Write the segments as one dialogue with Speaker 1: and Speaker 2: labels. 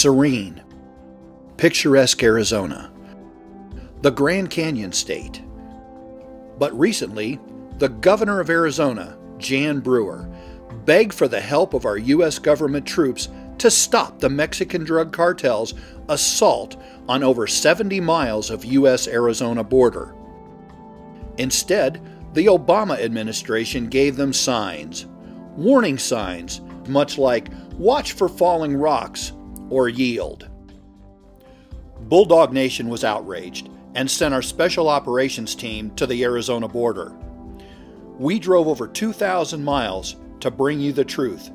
Speaker 1: serene, picturesque Arizona, the Grand Canyon State. But recently, the governor of Arizona, Jan Brewer, begged for the help of our U.S. government troops to stop the Mexican drug cartel's assault on over 70 miles of U.S.-Arizona border. Instead, the Obama administration gave them signs, warning signs, much like "watch for falling rocks" or "yield." Bulldog Nation was outraged and sent our special operations team to the Arizona border. We drove over 2,000 miles to bring you the truth,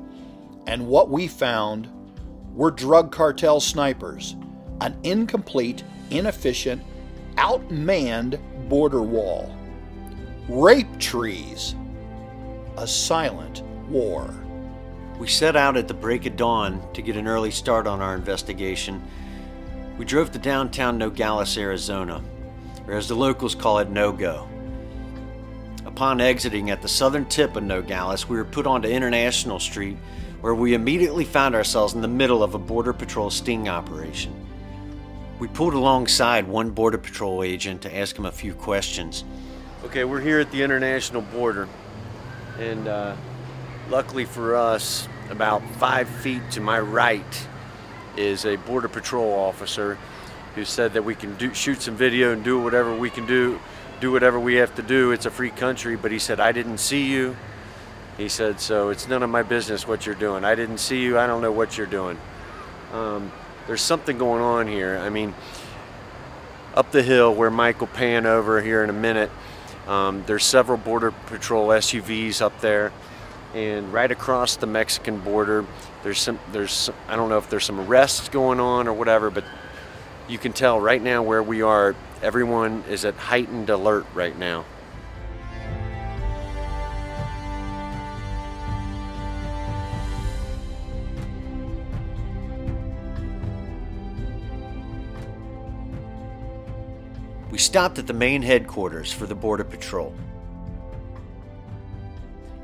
Speaker 1: and what we found were drug cartel snipers, an incomplete, inefficient, outmanned border wall, rape trees, a silent war.
Speaker 2: We set out at the break of dawn to get an early start on our investigation. We drove to downtown Nogales, Arizona, or as the locals call it, No-Go. Upon exiting at the southern tip of Nogales, we were put onto International Street, where we immediately found ourselves in the middle of a Border Patrol sting operation. We pulled alongside one Border Patrol agent to ask him a few questions.
Speaker 3: Okay, we're here at the international border, and luckily for us, about 5 feet to my right is a Border Patrol officer who said that we can shoot some video and do whatever we can do whatever we have to do. It's a free country, but he said, "I didn't see you." He said, "So it's none of my business what you're doing. I didn't see you, I don't know what you're doing." There's something going on here. I mean, up the hill where Mike will pan over here in a minute, there's several Border Patrol SUVs up there, and right across the Mexican border, there's I don't know if there's some arrests going on or whatever, but you can tell right now where we are, everyone is at heightened alert right now.
Speaker 2: We stopped at the main headquarters for the Border Patrol,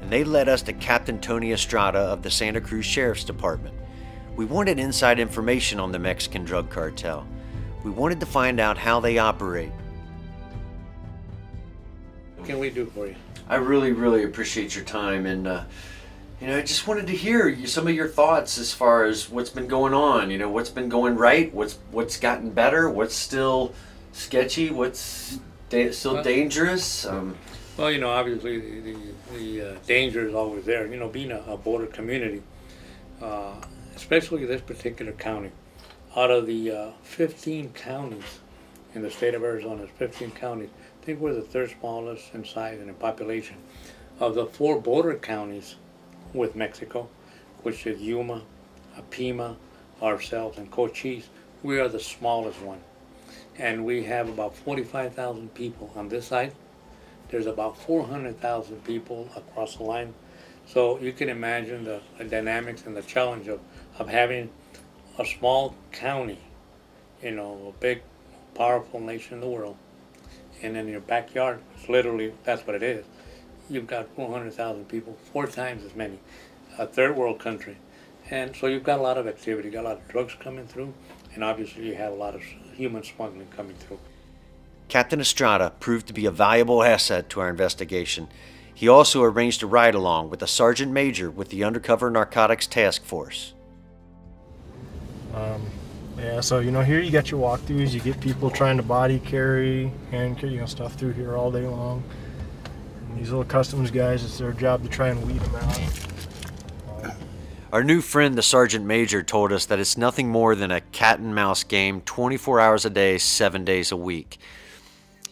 Speaker 2: and they led us to Captain Tony Estrada of the Santa Cruz Sheriff's Department. We wanted inside information on the Mexican drug cartel. We wanted to find out how they operate.
Speaker 4: What can we do for you?
Speaker 2: I really appreciate your time, and you know, I just wanted to hear some of your thoughts as far as what's been going on. You know, what's been going right, what's gotten better, what's still sketchy, what's still dangerous.
Speaker 4: Well, you know, obviously the danger is always there. You know, being a border community, especially this particular county. Out of the 15 counties in the state of Arizona, 15 counties, I think we're the third smallest in size and in population. Of the 4 border counties with Mexico, which is Yuma, Pima, ourselves, and Cochise, we are the smallest one. And we have about 45,000 people on this side. There's about 400,000 people across the line. So you can imagine the dynamics and the challenge of having a small county, you know, a big, powerful nation in the world, and in your backyard, it's literally, that's what it is. You've got 400,000 people, 4 times as many, a third world country. And so you've got a lot of activity, you got a lot of drugs coming through, and obviously you have a lot of human smuggling coming through.
Speaker 2: Captain Estrada proved to be a valuable asset to our investigation. He also arranged a ride-along with a sergeant major with the Undercover Narcotics Task Force.
Speaker 5: Yeah, so you know, here you got your walkthroughs, you get people trying to body carry, hand carry, you know, stuff through here all day long. And these little customs guys, it's their job to try and weed them out.
Speaker 2: Our new friend, the sergeant major, told us that it's nothing more than a cat and mouse game, 24 hours a day, 7 days a week.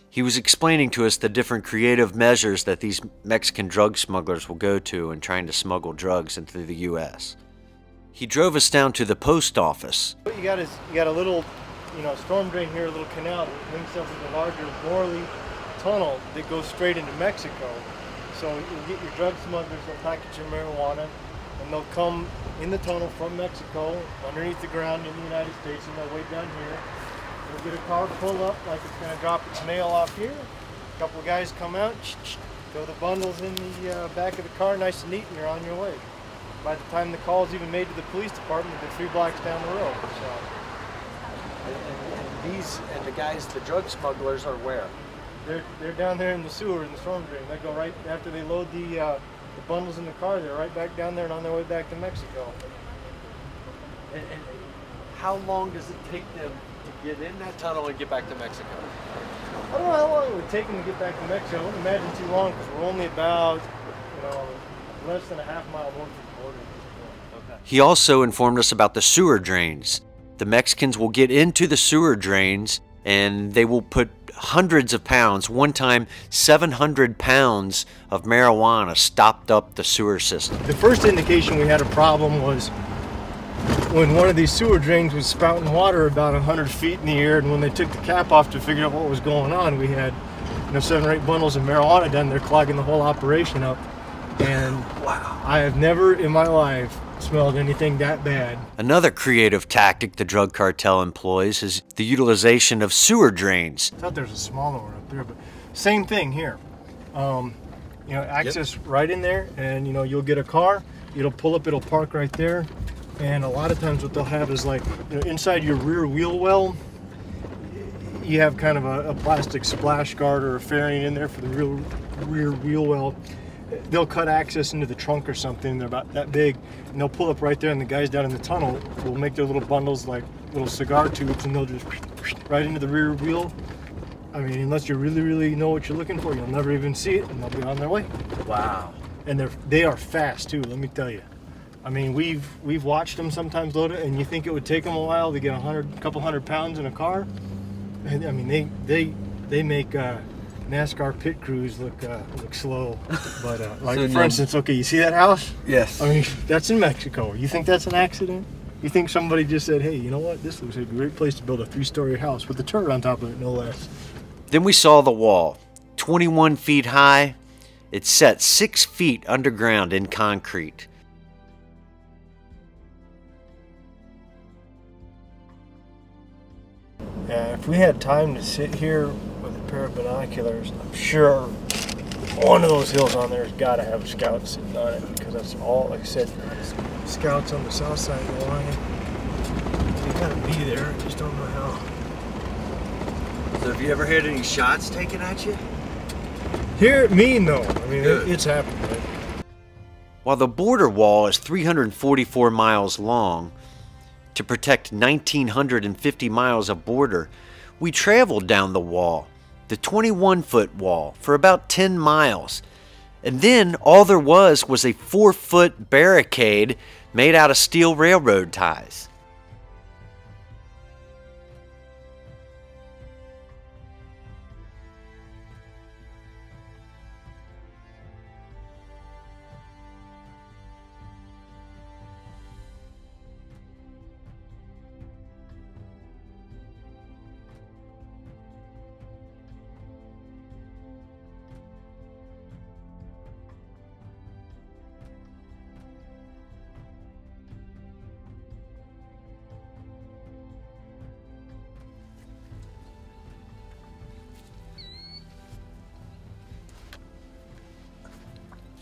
Speaker 2: He was explaining to us the different creative measures that these Mexican drug smugglers will go to in trying to smuggle drugs into the U.S. He drove us down to the post office.
Speaker 5: What you got is, you got a little, you know, storm drain here, a little canal that links up with a larger Morley tunnel that goes straight into Mexico. So you'll get your drug smugglers, they'll package your marijuana, and they'll come in the tunnel from Mexico, underneath the ground in the United States, and they'll wait down here. They'll get a car pull up like it's going to drop its mail off here. A couple of guys come out, throw the bundles in the back of the car, nice and neat, and you're on your way. by the time the call's even made to the police department, they're 3 blocks down the road. So.
Speaker 3: And the guys, the drug smugglers, are where?
Speaker 5: They're down there in the sewer, in the storm drain. They go right after they load the bundles in the car. They're right back down there and on their way back to Mexico.
Speaker 3: And how long does it take them to get in that tunnel and get back to Mexico?
Speaker 5: I don't know how long it would take them to get back to Mexico. I wouldn't imagine too long because we're only about, less than a half-mile north of the border at this point.
Speaker 3: Okay.
Speaker 2: He also informed us about the sewer drains. The Mexicans will get into the sewer drains and they will put hundreds of pounds, one time 700 pounds of marijuana stopped up the sewer system.
Speaker 5: The first indication we had a problem was when one of these sewer drains was spouting water about 100 feet in the air, and when they took the cap off to figure out what was going on, we had 7 or 8 bundles of marijuana down there clogging the whole operation up. And wow, I have never in my life smelled anything that bad.
Speaker 2: Another creative tactic the drug cartel employs is the utilization of sewer drains.
Speaker 5: I thought there was a smaller one up there, but same thing here. Access right in there, and you'll get a car, it'll pull up, it'll park right there, and a lot of times what they'll have is like, inside your rear wheel well, you have kind of a plastic splash guard or a fairing in there for the rear wheel well. They'll cut access into the trunk or something. They're about that big, and they'll pull up right there, and the guys down in the tunnel will make their little bundles like little cigar tubes, and they'll just right into the rear wheel. I mean, unless you really, really know what you're looking for, you'll never even see it, and they'll be on their way.
Speaker 3: Wow.
Speaker 5: And they are fast too, let me tell you. I mean, we've watched them sometimes load it, and you think it would take them a while to get a couple hundred pounds in a car. And I mean, they make NASCAR pit crews look slow, but for instance, okay, you see that house?
Speaker 3: Yes.
Speaker 5: I mean, that's in Mexico. You think that's an accident? You think somebody just said, hey, you know what? This looks like a great place to build a 3-story house with a turret on top of it, no less.
Speaker 2: Then we saw the wall, 21 feet high. It's set 6 feet underground in concrete.
Speaker 5: Yeah, if we had time to sit here with a pair of binoculars, I'm sure one of those hills on there has got to have a scout sitting on it, because that's all, like I said, scouts on the south side of the line. They got to be there, I just don't know how.
Speaker 3: So have you ever had any shots taken at you?
Speaker 5: Here, me, no. I mean, it's happened, right?
Speaker 2: While the border wall is 344 miles long, to protect 1,950 miles of border, we traveled down the wall, the 21-foot wall, for about 10 miles. And then all there was a 4-foot barricade made out of steel railroad ties.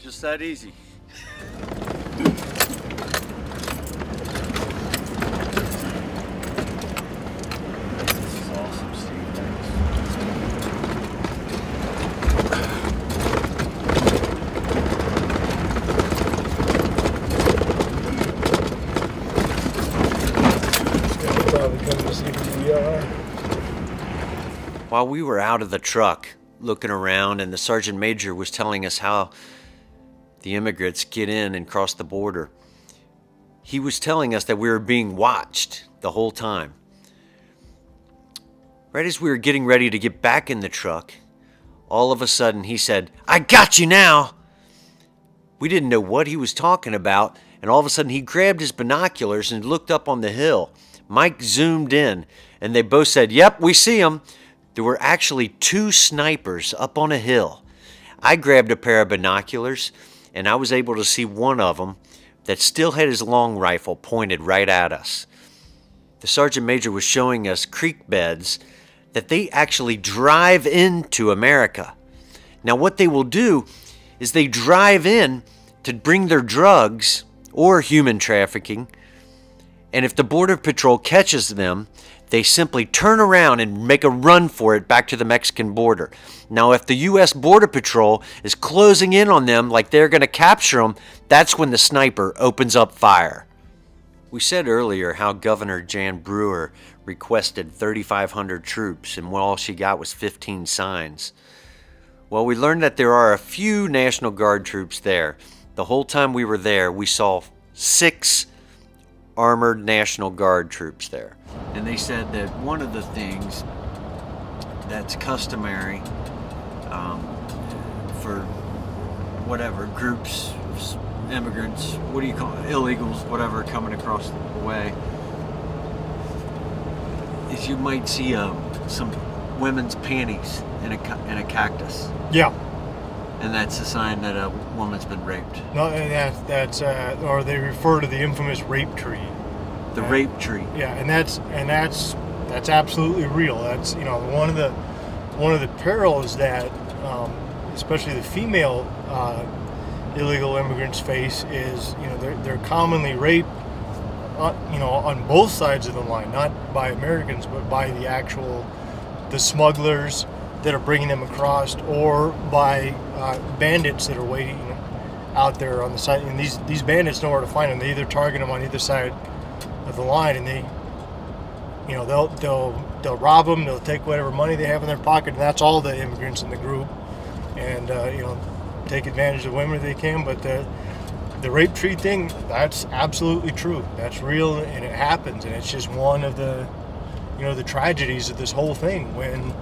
Speaker 3: Just that easy. This is awesome, Steve. Thanks.
Speaker 5: This guy's probably coming to see who we are.
Speaker 2: While we were out of the truck looking around, and the sergeant major was telling us how the immigrants get in and cross the border, he was telling us that we were being watched the whole time. Right as we were getting ready to get back in the truck, all of a sudden he said, "I got you now!" We didn't know what he was talking about, and all of a sudden he grabbed his binoculars and looked up on the hill. Mike zoomed in, and they both said, "Yep, we see him." There were actually 2 snipers up on a hill. I grabbed a pair of binoculars, and I was able to see one of them that still had his long rifle pointed right at us. The sergeant major was showing us creek beds that they actually drive into America. Now what they will do is they drive in to bring their drugs or human trafficking. And if the Border Patrol catches them, they simply turn around and make a run for it back to the Mexican border. Now, if the U.S. Border Patrol is closing in on them like they're going to capture them, that's when the sniper opens up fire. We said earlier how Governor Jan Brewer requested 3,500 troops, and all she got was 15 signs. Well, we learned that there are a few National Guard troops there. The whole time we were there, we saw 6 armored National Guard troops there. And they said that one of the things that's customary for whatever groups, immigrants, what do you call it, illegals, whatever, coming across the way, is you might see some women's panties in a cactus.
Speaker 5: Yeah.
Speaker 2: And that's a sign that a woman's been raped.
Speaker 5: No, and that's or they refer to the infamous rape tree.
Speaker 2: The rape tree.
Speaker 5: Yeah, and that's absolutely real. That's, you know, one of the perils that especially the female illegal immigrants face is, you know, they're commonly raped, you know, on both sides of the line, not by Americans but by the smugglers that are bringing them across, or by bandits that are waiting out there on the side. And these bandits know where to find them. They either target them on either side of the line, and they, you know, they'll rob them. They'll take whatever money they have in their pocket, and that's all the immigrants in the group. And you know, take advantage of women if they can. But the rape tree thing, that's absolutely true. That's real, and it happens. And it's just one of the, you know, the tragedies of this whole thing. When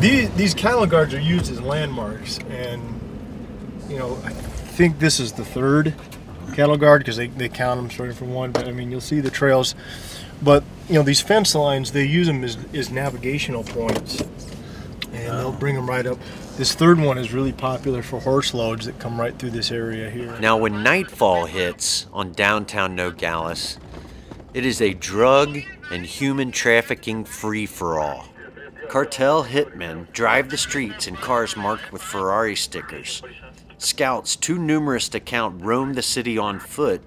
Speaker 5: these cattle guards are used as landmarks, and, you know, I think this is the 3rd cattle guard, because they count them starting from 1. But I mean, you'll see the trails. But, you know, these fence lines, they use them as navigational points, and they'll bring them right up. This 3rd one is really popular for horse loads that come right through this area here.
Speaker 2: Now, when nightfall hits on downtown Nogales, it is a drug and human trafficking free-for-all. Cartel hitmen drive the streets in cars marked with Ferrari stickers. Scouts, too numerous to count, roam the city on foot,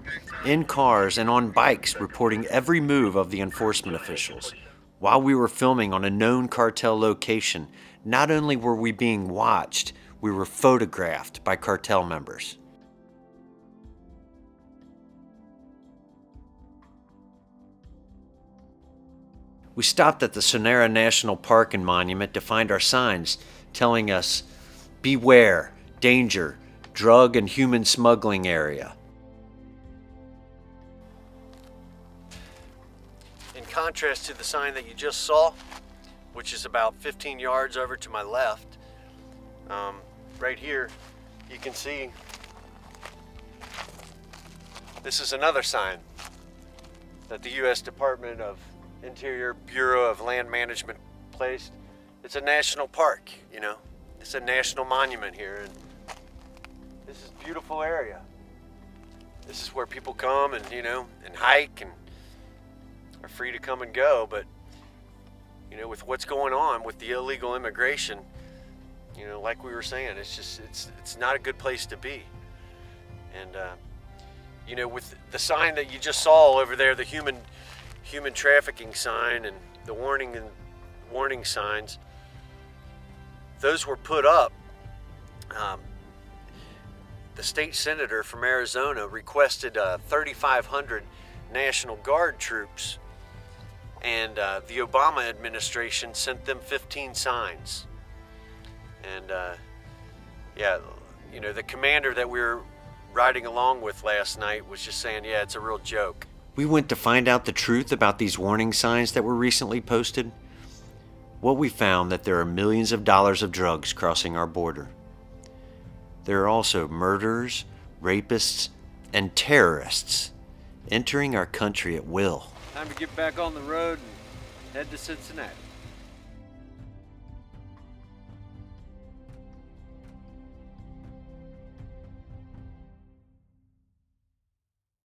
Speaker 2: in cars, and on bikes, reporting every move of the enforcement officials. While we were filming on a known cartel location, not only were we being watched, we were photographed by cartel members. We stopped at the Sonora National Park and Monument to find our signs telling us, "Beware, danger, drug and human smuggling area." In contrast to the sign that you just saw, which is about 15 yards over to my left, right here, you can see this is another sign that the U.S. Department of Interior Bureau of Land Management placed. It's a national park, you know. It's a national monument here, and this is a beautiful area. This is where people come and, you know, and hike and are free to come and go. But, you know, with what's going on with the illegal immigration, you know, like we were saying, it's just, it's not a good place to be. And, you know, with the sign that you just saw over there, the human trafficking sign and the warning signs, those were put up. The state senator from Arizona requested 3,500 National Guard troops, and the Obama administration sent them 15 signs. And yeah, you know, the commander that we were riding along with last night was just saying, yeah, it's a real joke. We went to find out the truth about these warning signs that were recently posted. What we found that there are millions of dollars of drugs crossing our border. There are also murderers, rapists, and terrorists entering our country at will.
Speaker 3: Time to get back on the road and head to Cincinnati.